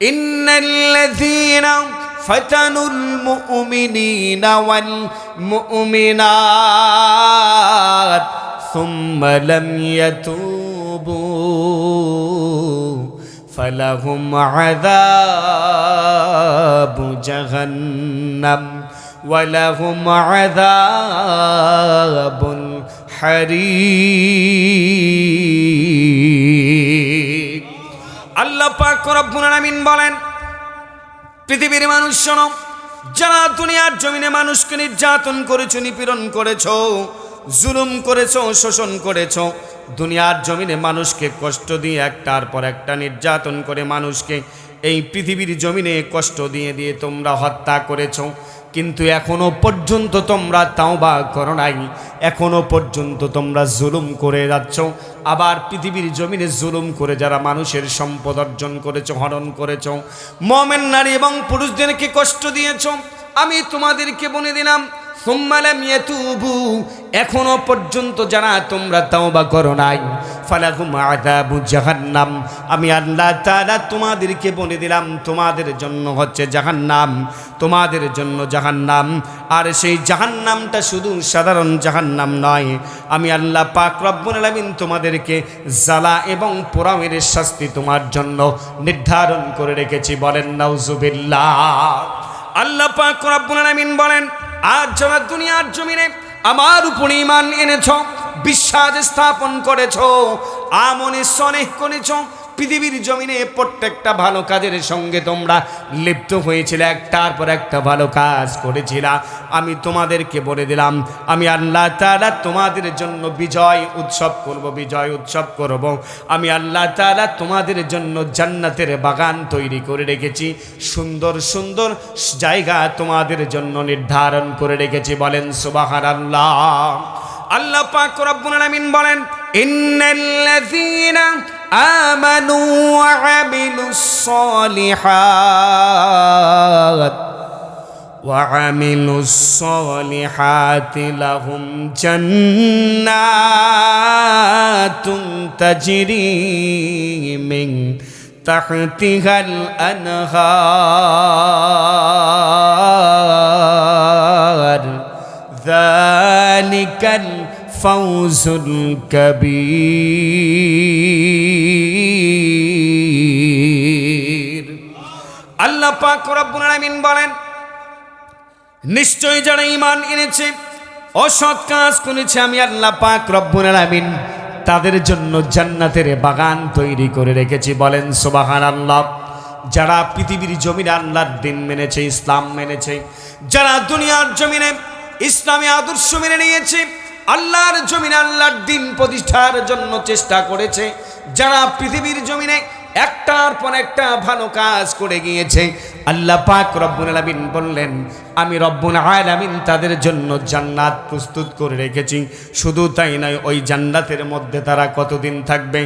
ইন্নাল্লাযীনা ফাতানুল মুমিনিনা ওয়াল মুমিনাত সুম্মা লাম ইয়াতুবু ফালাহুম আযাবু জাহান্নাম ওয়ালাহুম আযাবুল হারিক। আল্লাহ পাক রব্বুল আলামিন বলেন, পৃথিবীর মানুষ শোনো, যারা দুনিয়ার জমিনে মানুষকে নির্যাতন করেছো, নিপীড়ন করেছো, জুলুম করেছো, শোষণ করেছো, দুনিয়ার জমিনে মানুষকে কষ্ট দিয়ে একটার পর একটা নির্যাতন করে মানুষকে এই পৃথিবীর জমিনে কষ্ট দিয়ে দিয়ে তোমরা হত্যা করেছো, কিন্তু এখনো পর্যন্ত তোমরা তাওবা করো নাই, এখনো পর্যন্ত তোমরা জুলুম করে যাচ্ছ। আবার পৃথিবীর জমিনে জুলুম করে যারা মানুষের সম্পদ অর্জন করেছো, হরণ করেছো, মুমিন নারী এবং পুরুষদেরকে কষ্ট দিয়েছো, আমি তোমাদেরকে বলে দিলাম সুম্মা লাম ইয়াতুবু, এখনো পর্যন্ত যারা তোমরা তাওবা করো নাই, ফালাহুম আযাবু জাহান্নাম, আমি আল্লাহ তাআলা তোমাদেরকে বলে দিলাম তোমাদের জন্য হচ্ছে জাহান্নাম, তোমাদের জন্য জাহান্নাম। আর সেই জাহান্নামটা শুধু সাধারণ জাহান্নাম নয়, আমি আল্লাহ পাক রব্বুল আলামিন তোমাদেরকে জ্বালা এবং পোড়ামের শাস্তি তোমার জন্য নির্ধারণ করে রেখেছি। বলেন নাউজুবিল্লাহ। আল্লাহ পাক রব্বুল আলামিন বলেন, আজ যারা দুনিয়ার জমিনে আমার উপর ঈমান এনেছো, বিশ্বাস স্থাপন করেছো, আমলে সলেহ করেছো, পৃথিবীর জমিনে প্রত্যেকটা ভালো কাজের সঙ্গে তোমরা লিপ্ত হয়েছিলে, একটার পর একটা ভালো কাজ করেছিলা, আমি তোমাদেরকে বলে দিলাম আমি আল্লাহ তাআলা তোমাদের জন্য বিজয় উৎসব করব, বিজয় উৎসব করব। আমি আল্লাহ তাআলা তোমাদের জন্য জান্নাতের বাগান তৈরি করে রেখেছি, সুন্দর সুন্দর জায়গা তোমাদের জন্য নির্ধারণ করে রেখেছি। বলেন সুবহানাল্লাহ। আল্লাহ পাক রব্বুল আলামিন বলেন, ইন্নাল্লাযীনা আমানু ওয়া আমিলুস সালিহাতি লাহুম জান্নাতুন তাজরি মিন তাহতিহাল আনহার যালিকাল ফাউজুল কাবীর। আল্লাহ পাক রব্বুল আলামিন বলেন, নিশ্চয়ই যারা ঈমান এনেছে, অসৎ কাজ করেছে, আমি আল্লাহ পাক রব্বুল আলামিন তাদের জন্য জান্নাতের বাগান তৈরি করে রেখেছি। বলেন সুবহানাল্লাহ। যারা পৃথিবীর জমিনে আল্লাহর দিন মেনেছে, ইসলাম মেনেছে, যারা দুনিয়ার জমিনে ইসলামী আদর্শ মেনে নিয়েছে, আল্লাহর জমিনে আল্লাহর দিন প্রতিষ্ঠার জন্য চেষ্টা করেছে, যারা পৃথিবীর জমিনে একটার পর একটা ভালো কাজ করে গিয়েছে, আল্লাহ পাক রব্বুল আলামিন বললেন আমি রব্বুল আলামিন তাদের জন্য জান্নাত প্রস্তুত করে রেখেছি। শুধু তাই নয়, ওই জান্নাতের মধ্যে তারা কতদিন থাকবে?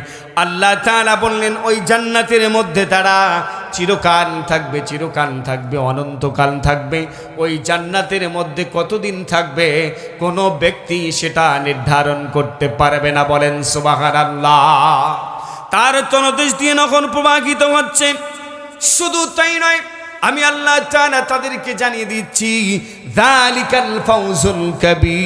আল্লাহ তাআলা বললেন ওই জান্নাতের মধ্যে তারা চিরকাল থাকবে, চিরকাল থাকবে, অনন্তকাল থাকবে। ওই জান্নাতের মধ্যে কতদিন থাকবে কোনো ব্যক্তি সেটা নির্ধারণ করতে পারবে না। বলেন সুবহানাল্লাহ। তার তলদেশ দিয়ে নখন প্রবাহিত হচ্ছে। শুধু তাই নয়, আমি আল্লাহ তাআলা তাদেরকে জানিয়ে দিচ্ছি যালিকাল ফাউজুল কাবীর।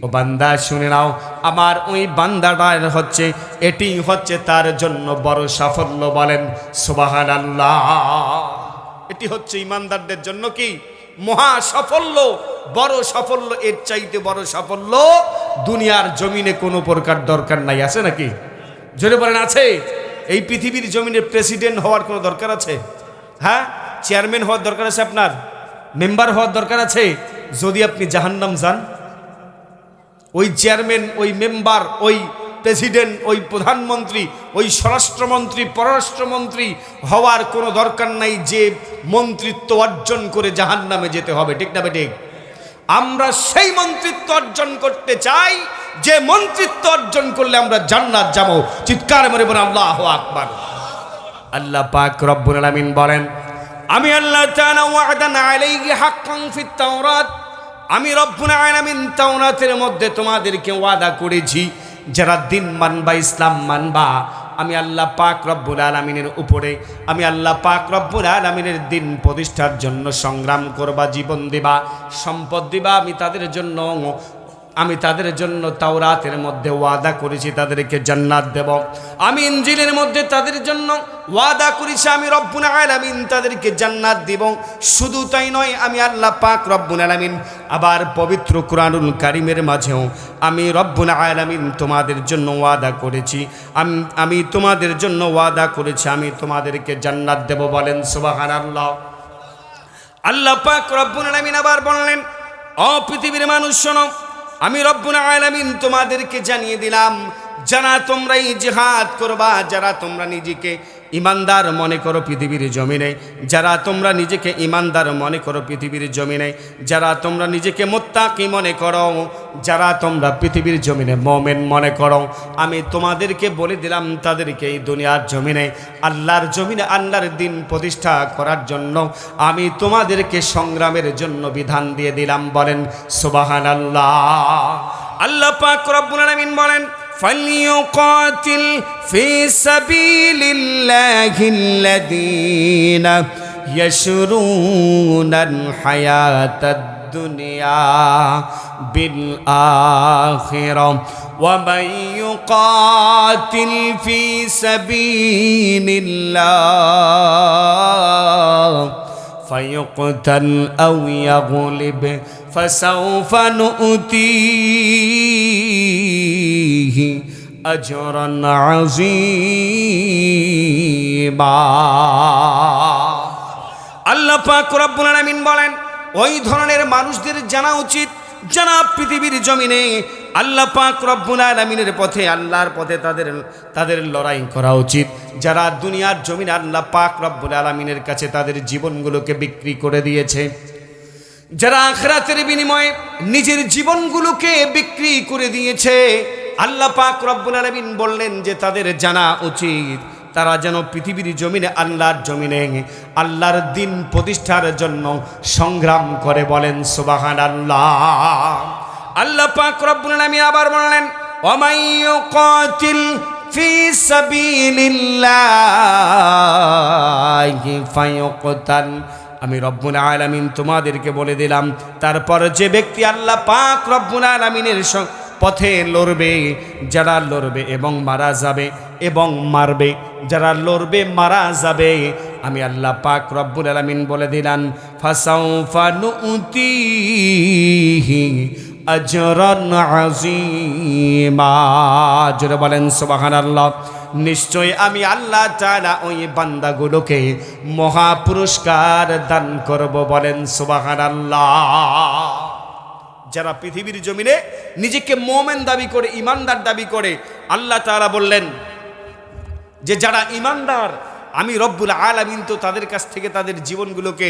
ও বান্দা শুনে নাও, আমার ওই বান্দাটার হচ্ছে এটি হচ্ছে তার জন্য বড় সাফল্য। বলেন সুবহানাল্লাহ। এটি হচ্ছে ইমানদারদের জন্য কি মহা সাফল্য, বড় সাফল্য। এর চাইতে বড় সাফল্য দুনিয়ার জমিনে কোনো প্রকার দরকার নাই। আছে নাকি? জোরে বলেন আছে? এই পৃথিবীর জমিনে প্রেসিডেন্ট হওয়ার কোনো দরকার আছে? হ্যাঁ, চেয়ারম্যান হওয়ার দরকার আছে? আপনার মেম্বার হওয়ার দরকার আছে? যদি আপনি জাহান্নাম যান, ওই চেয়ারম্যান, ওই মেম্বার, ওই প্রেসিডেন্ট, ওই প্রধানমন্ত্রী, ওই স্বরাষ্ট্রমন্ত্রী, পররাষ্ট্রমন্ত্রী হওয়ার কোনো দরকার নাই যে মন্ত্রিত্ব অর্জন করে জাহান্নামে যেতে হবে। ঠিক না বেঠিক? আমরা সেই মন্ত্রিত্ব অর্জন করতে চাই যে মন্ত্রিত্ব অর্জন করলে আমরা জান্নাত যাব। চিৎকার মেরে বলেন আল্লাহু আকবার। আল্লাহ পাক রব্বুল আলামিন বলেন আমি আল্লাহ তাআলা ওয়া'দান আলাইহি হাক্কান ফিত তাওরাত, আমি রব্বুল আলামিন তাওরাতের মধ্যে তোমাদেরকে ওয়াদা করেছি যারা দিন মানবা, ইসলাম মানবা, আমি আল্লাহ পাক রব্বুল আলামিনের উপরে, আমি আল্লাহ পাক রব্বুল আলামিনের দিন প্রতিষ্ঠার জন্য সংগ্রাম করবা, জীবন দিবা, সম্পদ দিবা। আমি তাদের জন্য তাওরাতের মধ্যে ওয়াদা করেছি তাদেরকে জান্নাত দেব। আমি ইনজিলের মধ্যে তাদের জন্য ওয়াদা করেছি আমি রব্বুল আলামিন তাদেরকে জান্নাত দিব। শুধু তাই নয়, আমি আল্লাহ পাক রব্বুল আলামিন আবার পবিত্র কুরআনুল কারীমের মাঝেও আমি রব্বুল আলামিন তোমাদের জন্য ওয়াদা করেছি, আমি তোমাদের জন্য ওয়াদা করেছি আমি তোমাদেরকে জান্নাত দেব। বলেন সুবহানাল্লাহ। আল্লাহ পাক রব্বুল আলামিন আবার বললেন, ও পৃথিবীর মানুষ শোনো, আমি রব্বুল আলামিন তোমাদেরকে জানিয়ে দিলাম, যারা তোমরা এই জিহাদ করবা, যারা তোমরা নিজেকে ইমানদার মনে করো পৃথিবীর জমিনে, যারা তোমরা নিজেকে ইমানদার মনে করো পৃথিবীর জমিনে, যারা তোমরা নিজেকে মুত্তাকি মনে করো, যারা তোমরা পৃথিবীর জমিনে মুমিন মনে করো, আমি তোমাদেরকে বলে দিলাম তাদেরকে এই দুনিয়ার জমিনে, আল্লাহর জমিনে আল্লাহর দিন প্রতিষ্ঠা করার জন্য আমি তোমাদেরকে সংগ্রামের জন্য বিধান দিয়ে দিলাম। বলেন সুবহানাল্লাহ। আল্লাহ পাক রব্বুল আলামিন বলেন, فليقاتل في سبيل الله الذين يشرون الحياة الدنيا بالآخرة ومن يقاتل في سبيل الله فيقتل أو يغلب فسوف نؤتيه أجرا عظيما। আল্লাহ পাক রব্বুল আলামিন বলেন, ওই ধরনের মানুষদের জানা উচিত যারা পৃথিবীর জমিনে আল্লাহ পাক রব্বুল আলামিনের পথে, আল্লাহর পথে তাদের লড়াই করা উচিত, যারা দুনিয়ার জমিনে আল্লাহ পাক রব্বুল আলামিনের কাছে তাদের জীবনগুলোকে বিক্রি করে দিয়েছে, যারা আখিরাতের বিনিময়ে নিজের জীবনগুলোকে বিক্রি করে দিয়েছে। আল্লাহ পাক রব্বুল আলামিন বললেন যে তাদের জানা উচিত তারা যেন পৃথিবীর জমিনে আল্লাহর জমিনে আল্লাহর দিন প্রতিষ্ঠার জন্য সংগ্রাম করে। বলেন সুবহানাল্লাহ। আল্লাহ পাক রব্বুল আলামিন আবার বললেন, ওয়ামাই ইউকাতিল ফি সাবিলিল্লাহি ফায়ুকতাল। আমি রব্বুল আলামিন তোমাদেরকে বলে দিলাম, তারপর যে ব্যক্তি আল্লাহ পাক রব্বুল আলামিনের পথে লড়বে, যারা লড়বে এবং মারা যাবে এবং মারবে, যারা লড়বে মারা যাবে, আমি আল্লাহ পাক রব্বুল আলামিন বলে দিলাম, ফাসাউফা নুতিহি আজরান আযীমা। জোরে বলেন সুবহানাল্লাহ। নিশ্চয় আমি আল্লাহ তাআলা ওই বান্দাগুলোকে মহা পুরস্কার দান করব। বলেন সুবহানাল্লাহ। যারা পৃথিবীর জমিনে নিজেকে মুমিন দাবি করে, ইমানদার দাবি করে, আল্লাহ তাআলা বললেন যে যারা ইমানদার আমি রব্বুল আলামিন তো তাদের কাছ থেকে তাদের জীবনগুলোকে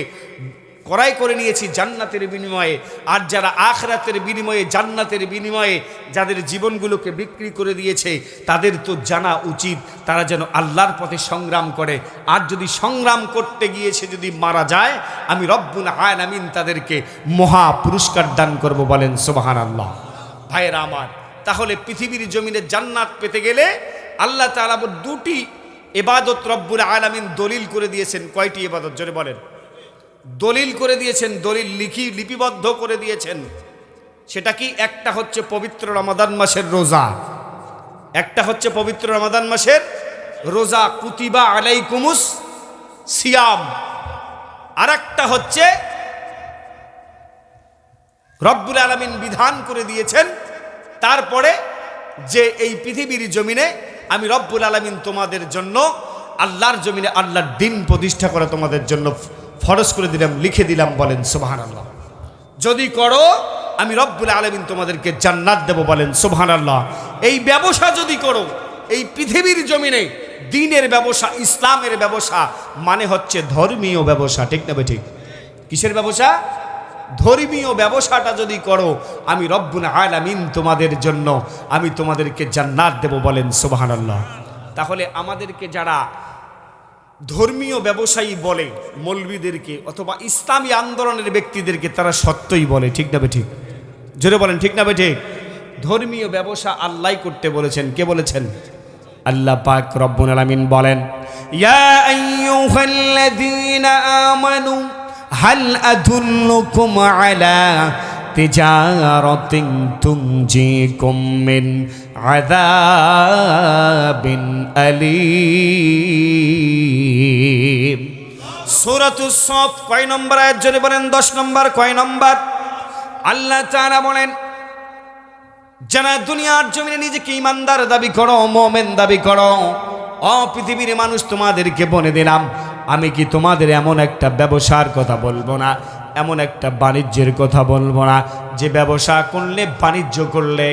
ক্রয় করে নিয়েছি জান্নাতের বিনিময়ে। আর যারা আখিরাতের বিনিময়ে, জান্নাতের বিনিময়ে যাদের জীবনগুলোকে বিক্রি করে দিয়েছে, তাদের তো জানা উচিত তারা যেন আল্লাহর পথে সংগ্রাম করে। আর যদি সংগ্রাম করতে গিয়েছে যদি মারা যায়, আমি রব্বুল আলামিন তাদেরকে মহা পুরস্কার দান করব। বলেন সুবহানাল্লাহ। ভাইয়েরা আমার, তাহলে পৃথিবীর জমিনে জান্নাত পেতে গেলে আল্লাহ তাআলা দুটি ইবাদত রব্বুল আলামিন দলিল করে দিয়েছেন। কয়টি ইবাদত জোরে বলেন? দলিল করে দিয়েছেন, দলিল লিপিবদ্ধ করে দিয়েছেন। সেটা কি? একটা হচ্ছে পবিত্র রমাদান মাসের রোজা, একটা হচ্ছে পবিত্র রমাদান মাসের রোজা, কুতিবা আলাইকুমুস সিয়াম। আর একটা হচ্ছে রব্বুল আলামিন বিধান করে দিয়েছেন তারপরে যে এই পৃথিবীর জমিনে আমি রব্বুল আলামিন তোমাদের জন্য আল্লাহর জমিনে আল্লাহর দিন প্রতিষ্ঠা করা তোমাদের জন্য ফরজ করে দিলাম, লিখে দিলাম। বলেন সুবহানাল্লাহ। যদি করো আমি রব্বুল আলামিন তোমাদেরকে জান্নাত দেব। বলেন সুবহানাল্লাহ। এই ব্যবসা যদি করো এই পৃথিবীর জমিনে, দ্বীনের ব্যবসা, ইসলামের ব্যবসা মানে হচ্ছে ধর্মীয় ব্যবসা, ঠিক না ঠিক? কিসের ব্যবসা? ধর্মীয় ব্যবসাটা যদি করো আমি রব্বুল আলামিন তোমাদের জন্য আমি তোমাদেরকে জান্নাত দেব। বলেন সুবহানাল্লাহ। তাহলে আমাদেরকে যারা ধর্মীয় ব্যবসায়ী বলে, মৌলবীদেরকে অথবা ইসলামী আন্দোলনের ব্যক্তিদেরকে, তারা সত্যই বলে, ঠিক না ঠিক? জোরে বলেন ঠিক না ঠিক? ধর্মীয় ব্যবসা আল্লাহ করতে বলেছেন। কে বলেছেন? আল্লাহ পাক রব্বুল আলামিন বলেন, ইয়া আইয়ুহাল্লাযীনা আমানু হাল আদুল্লুকুম আলা তিজারাতিন তুনজিকুম মিন আযাবিন আলীম। সূরাতুস সফ কয় নম্বর আয়াত জোরে বলেন? 10 নম্বর। কয় নম্বর? আল্লাহ তাআলা বলেন, যারা দুনিয়ার জমিনে নিজেকে ইমানদার দাবি করো, মুমিন দাবি করো, ও পৃথিবীর মানুষ তোমাদেরকে বলে দিলাম, আমি কি তোমাদের এমন একটা ব্যবসার কথা বলবো না, এমন একটা বাণিজ্যের কথা বলবো না, যে ব্যবসা করলে, বাণিজ্য করলে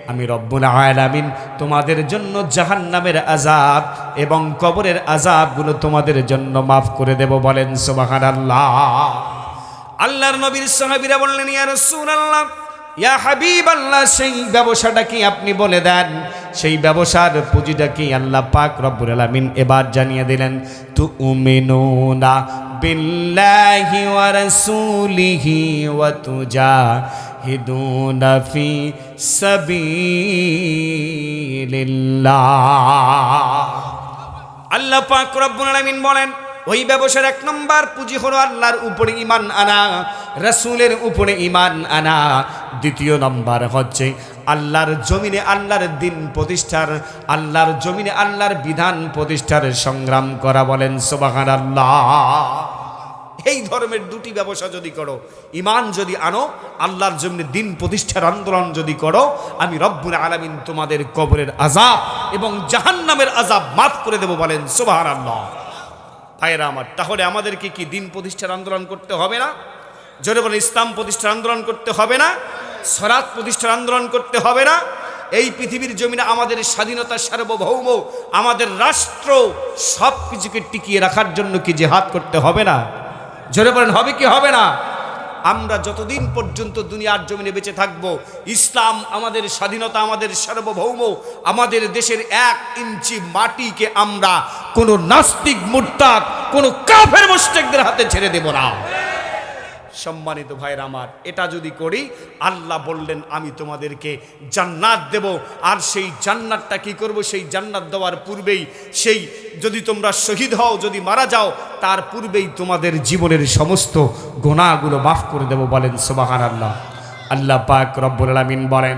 আমি রব্বুল আলামিন তোমাদের জন্য জাহান্নামের আযাব এবং কবরের আযাবগুলো তোমাদের জন্য মাফ করে দেব? বলেন সুবহানাল্লাহ। আল্লাহর নবীর সাহাবীরা বললেন, ইয়া রাসূলুল্লাহ, ইয়া হাবিবাল্লাহ, সেই ব্যবসাটা কি আপনি বলে দেন, সেই ব্যবসার পুঁজিটা কি? আল্লাহ পাক রব্বুল আলামিন এবার জানিয়ে দিলেন, তুমিনুনা বিল্লাহি ওয়া রাসূলিহি ওয়া তুজাহিদুনা ফি সাবিলিল্লাহ। আল্লাহ পাক রব্বুল আলামিন বলেন, ওই ব্যবসার 1 নম্বর পুঁজি হলো আল্লাহর উপরে ঈমান আনা, রাসূলের উপরে ঈমান আনা। 2 নম্বর হচ্ছে আল্লাহর জমিনে আল্লাহর দ্বীন প্রতিষ্ঠার, আল্লাহর জমিনে আল্লাহর বিধান প্রতিষ্ঠার সংগ্রাম করা। বলেন সুবহানাল্লাহ। এই ধর্মের 2টি ব্যবসা যদি করো, ঈমান যদি আনো, আল্লাহর জমিনে দ্বীন প্রতিষ্ঠার আন্দোলন যদি করো, আমি রব্বুল আলামিন তোমাদের কবরের আযাব এবং জাহান্নামের আযাব মাফ করে দেব। বলেন সুবহানাল্লাহ। ভাইরা আমার, তাহলে আমাদেরকে কি দ্বীন প্রতিষ্ঠার আন্দোলন করতে হবে না? জোরে বলেন, ইসলাম প্রতিষ্ঠার আন্দোলন করতে হবে না? সরাত প্রতিষ্ঠার আন্দোলন করতে হবে না? এই পৃথিবীর জমিনে আমাদের স্বাধীনতা, সার্বভৌম, আমাদের রাষ্ট্র, সব কিছুকে টিকিয়ে রাখার জন্য কি জিহাদ করতে হবে না? জোরে বলেন, হবে কি হবে না? আমরা যতদিন পর্যন্ত দুনিয়ার জমিনে বেঁচে থাকব, ইসলাম, আমাদের স্বাধীনতা, আমাদের সার্বভৌম, আমাদের দেশের 1 ইঞ্চি মাটিকে আমরা কোনো নাস্তিক, মুরতাদ, কোনো কাফের মুশরিকদের হাতে ছেড়ে দেব না। সম্মানিত ভাইরা আমার, এটা যদি করি, আল্লাহ বললেন আমি তোমাদেরকে জান্নাত দেব। আর সেই জান্নাতটা কি করব? সেই জান্নাত দেওয়ার পূর্বেই, সেই যদি তোমরা শহীদ হও, যদি মারা যাও, তার পূর্বেই তোমাদের জীবনের সমস্ত গুনাহগুলো মাফ করে দেব। বলেন সুবহানাল্লাহ। আল্লাহ পাক রব্বুল আলামিন বলেন,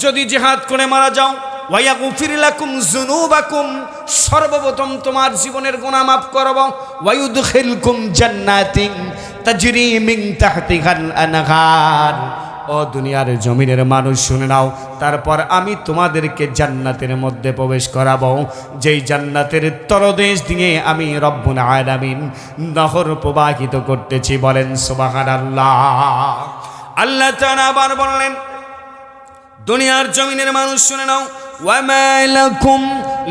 যদি জিহাদ করে মারা যাও, ওয়ায়াগফির লাকুম যুনুবাকুম, সর্বপ্রথম তোমার জীবনের গুনাহ মাফ করব। ওয়ায়ুদখিলকুম জান্নাতিন তাজরি মিন তাহতিহাল আনহার। ও দুনিয়ার জমিনের মানুষ শুনে নাও, তারপর আমি তোমাদেরকে জান্নাতের মধ্যে প্রবেশ করাবো, যেই জান্নাতের তলদেশ দিয়ে আমি রব্বুল আলামিন নহর প্রবাহিত করতেছি। বলেন সুবহানাল্লাহ। আল্লাহ তাআলা আবার বললেন, দুনিয়ার জমিনের মানুষ শুনে নাও, ওয়ামা লাকুম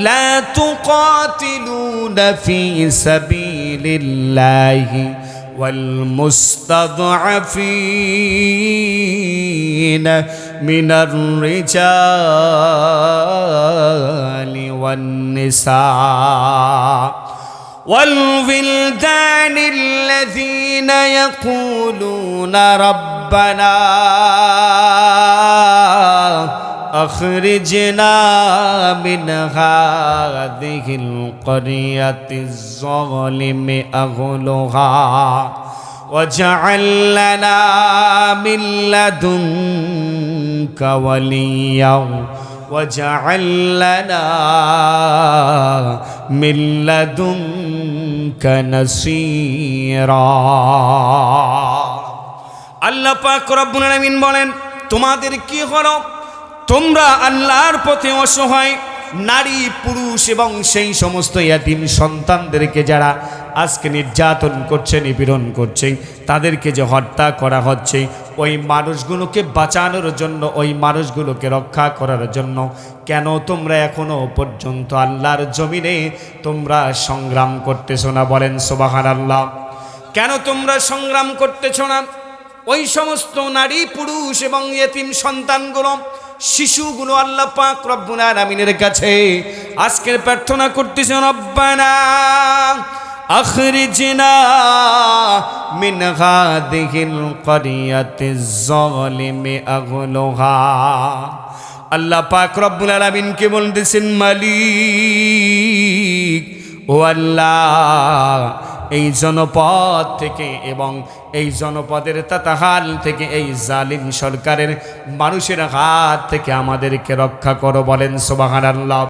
লা তুকাতিলুনা ফি সাবিলিল্লাহি ওয়াল মুস্তাদআফিনা মিনার রিজালি ওয়ান নিসা والولدان الذين يقولون ربنا أخرجنا من هذه القرية الظالم أهلها واجعل لنا من لدنك وليا واجعل لنا من لدنك نصيرا। আল্লাহ পাক রব্বুল আলামিন বলেন, তোমাদের কি হলো? তোমরা আল্লাহর পথে অসহায় নারী, পুরুষ এবং সেই সমস্ত ইয়াতীম সন্তানদেরকে যারা আজকে নির্যাতন করছে, নিপীড়ন করছে, তাদেরকে যে হত্যা করা হচ্ছে, ওই মানুষগুলোকে বাঁচানোর জন্য, ওই মানুষগুলোকে রক্ষা করার জন্য কেন তোমরা এখনো পর্যন্ত আল্লাহর জমিনে তোমরা সংগ্রাম করতেছো না? বলেন সুবহানাল্লাহ। কেন তোমরা সংগ্রাম করতেছো না? ওই সমস্ত নারী, পুরুষ এবং ইয়েতিম সন্তানগুলো, শিশুগুলো আল্লাহ পাক রব্বুল আলামিনের কাছে আজকের প্রার্থনা করতেছে, রব্বানা আখরিজনা মিন হাযিহিল ক্বরিয়াতিজ যালিমি আহলুহা। আল্লাহ পাক রব্বুল আলামিনকে বলতেছেন, মালিক ও আল্লাহ, এই জনপদ থেকে এবং এই জনপদের তাতাহাল থেকে, এই জালিম সরকারের মানুষের হাত থেকে আমাদেরকে রক্ষা করো। বলেন সুবহানাল্লাহ।